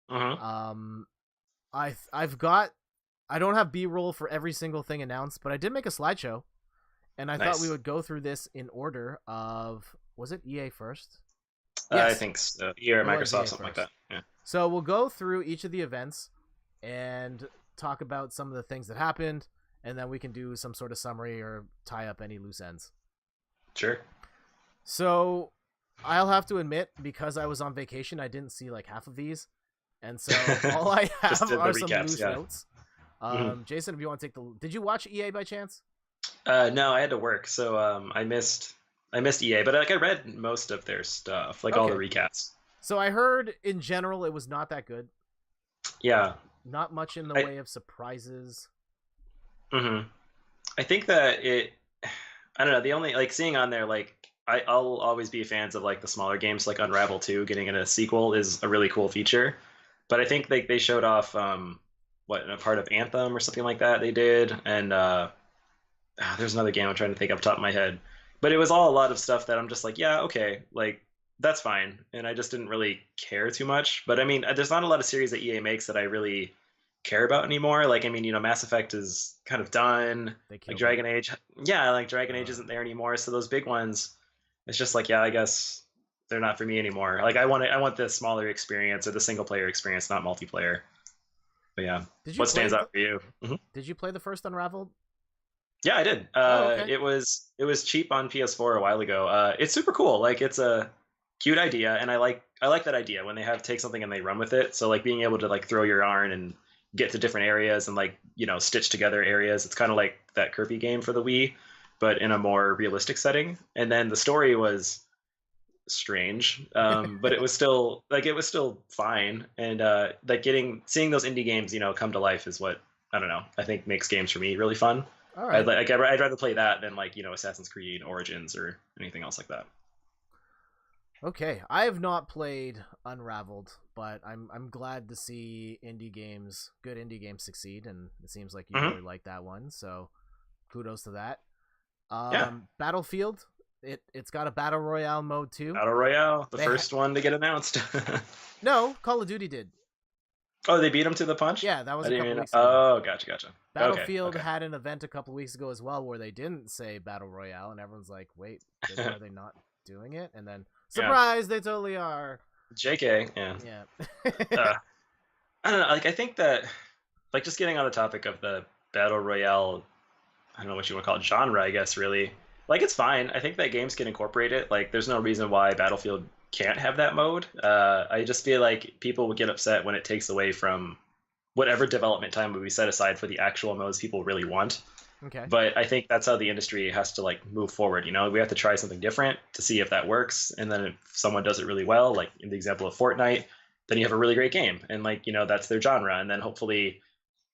Uh-huh. Um, I've got I don't have B-roll for every single thing announced, but I did make a slideshow, and I thought we Nice. would go through this in order of was it EA first? I Yes, think so. You're it was Microsoft, EA something like first. that. Yeah. So we'll go through each of the events and talk about some of the things that happened, and then we can do some sort of summary or tie up any loose ends. Sure. So I'll have to admit, because I was on vacation, I didn't see like half of these, and so all I Just have did the are some recaps. loose Yeah. notes. hmm Jason, if you want to take the, did you watch EA by chance? No, I had to work, so I missed EA, but like I read most of their stuff, like all the Okay, recaps. so I heard in general it was not that good. Yeah. Not much in the I way of surprises. hmm I think that it. I don't know. The only like seeing on there, like I'll always be fans of like the smaller games, like Unravel 2. Getting in a sequel is a really cool feature. But I think they showed off what a part of Anthem or something like that they did, and there's another game I'm trying to think off the top of my head. But it was all a lot of stuff that I'm just like, yeah, okay, like that's fine, and I just didn't really care too much. But I mean, there's not a lot of series that EA makes that I really care about anymore. Like, I mean, Mass Effect is kind of done. They Like killed it. Dragon Age, yeah, like Dragon Age Uh, isn't there anymore. So those big ones, it's just like, yeah, I guess they're not for me anymore. Like, I want the smaller experience or the single player experience, not multiplayer. But yeah, did you what play stands out the for you? Did you play the first Unraveled? Yeah, I did. Oh, okay. It was cheap on PS4 a while ago. It's super cool. Like it's a cute idea, and I like that idea when they have take something and they run with it. So like being able to like throw your yarn and get to different areas and like stitch together areas. It's kind of like that Kirby game for the Wii, but in a more realistic setting. And then the story was strange, but it was still fine. And like seeing those indie games come to life is what I don't know. I think makes games for me really fun. All I'd right. like I'd rather play that than like Assassin's Creed Origins or anything else like that. Okay. I have not played Unraveled, but I'm glad to see good indie games succeed, and it seems like you hmm really like that one. So kudos to that. Yeah, Battlefield. It's got a battle royale mode too. Battle Royale, the They ha- first one to get announced. no, Call of Duty did. Oh, they beat him to the punch. Yeah, that I was a didn't couple even know. weeks ago. Oh, gotcha. Okay, Battlefield okay. had an event a couple weeks ago as well where they didn't say battle royale, and everyone's like, "Wait, are they not doing it?" And then, Yeah, surprise, they totally are. JK. Yeah. Yeah. Uh, I don't know. Like I think that like just getting on the topic of the battle royale, I don't know what you want to call it, genre, I guess, really. Like, it's fine. I think that games can incorporate it. Like, there's no reason why Battlefield can't have that mode. I just feel like people would get upset when it takes away from whatever development time would be set aside for the actual modes people really want. Okay. But I think that's how the industry has to like move forward. We have to try something different to see if that works. And then if someone does it really well, like in the example of Fortnite, then you have a really great game. And like, that's their genre. And then hopefully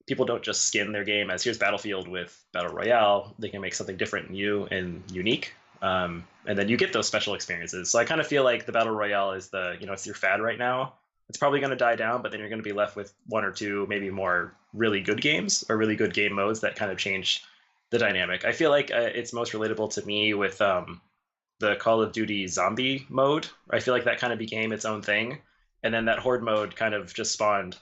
people don't just skin their game as here's Battlefield with Battle Royale. They can make something different and new and unique. And then you get those special experiences. So I kind of feel like the Battle Royale is it's your fad right now. It's probably going to die down, but then you're going to be left with one or two, maybe more really good games or really good game modes that kind of change the dynamic. I feel like it's most relatable to me with the Call of Duty zombie mode. I feel like that kind of became its own thing, and then that horde mode kind of just spawned,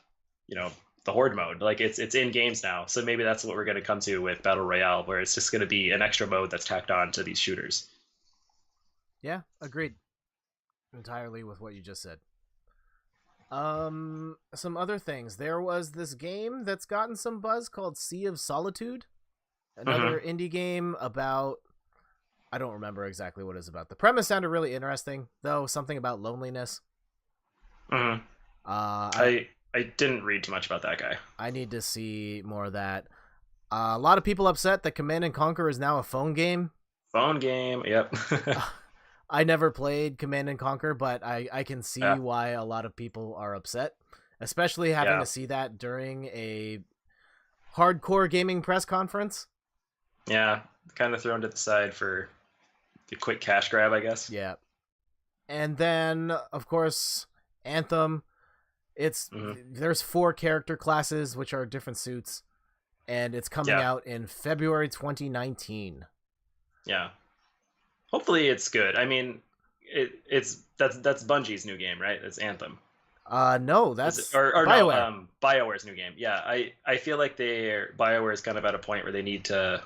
you know, the horde mode. Like it's in games now, so maybe that's what we're going to come to with battle royale, where it's just going to be an extra mode that's tacked on to these shooters. Yeah, agreed entirely with what you just said. Some other things. There was this game that's gotten some buzz called Sea of Solitude, hmm another indie game about I don't remember exactly what it's about. The premise sounded really interesting, though, something about loneliness. hmm Uh, I I didn't read too much about that guy. I need to see more of that. A lot of people upset that Command and Conquer is now a phone game. Phone game. Yep. I never played Command and Conquer, but I can see yeah. why a lot of people are upset, especially having Yeah. to see that during a hardcore gaming press conference. Yeah. Kind of thrown to the side for the quick cash grab, I guess. Yeah. And then, of course, Anthem. It's hmm there's 4 character classes which are different suits, and it's coming Yeah. out in February 2019. Yeah. Hopefully it's good. I mean, it's that's Bungie's new game, right? It's Anthem. No, that's or BioWare. no, BioWare's new game. Yeah, I feel like BioWare is kind of at a point where they need to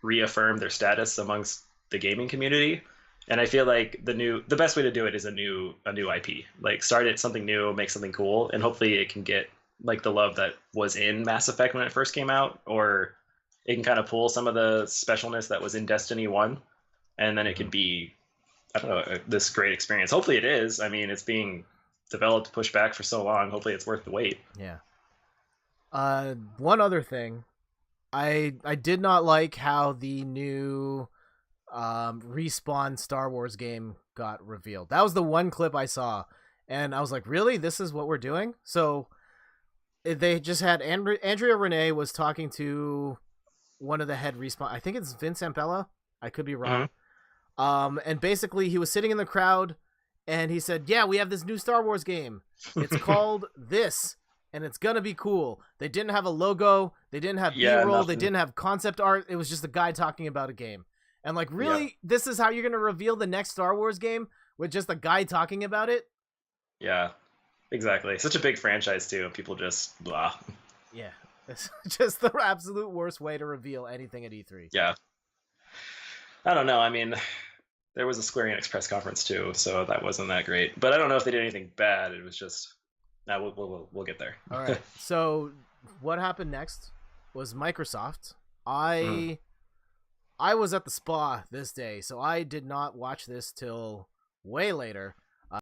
reaffirm their status amongst the gaming community. And I feel like the best way to do it is a new IP. Like start it something new, make something cool, and hopefully it can get like the love that was in Mass Effect when it first came out, or it can kind of pull some of the specialness that was in Destiny 1, and then it could be, I don't know, this great experience. Hopefully it is. I mean, it's being developed, pushed back for so long. Hopefully it's worth the wait. Yeah. One other thing, I did not like how the new Respawn Star Wars game got revealed. That was the one clip I saw, and I was like, really? This is what we're doing? So they just had Andrea Renee was talking to one of the head Respawn. I think it's Vince Ampella. I could be wrong. And basically he was sitting in the crowd and he said, yeah, we have this new Star Wars game. It's called this, and it's gonna be cool. They didn't have a logo. They didn't have B-roll. They didn't have concept art. It was just a guy talking about a game. And like, really, this is how you're gonna reveal the next Star Wars game, with just a guy talking about it? Yeah, exactly. Such a big franchise too. People just blah. Yeah, it's just the absolute worst way to reveal anything at E3. Yeah. I don't know. I mean, there was a Square Enix press conference too, so that wasn't that great. But I don't know if they did anything bad. It was just, we'll get there. All right. So what happened next was Microsoft. I was at the spa this day, so I did not watch this till way later.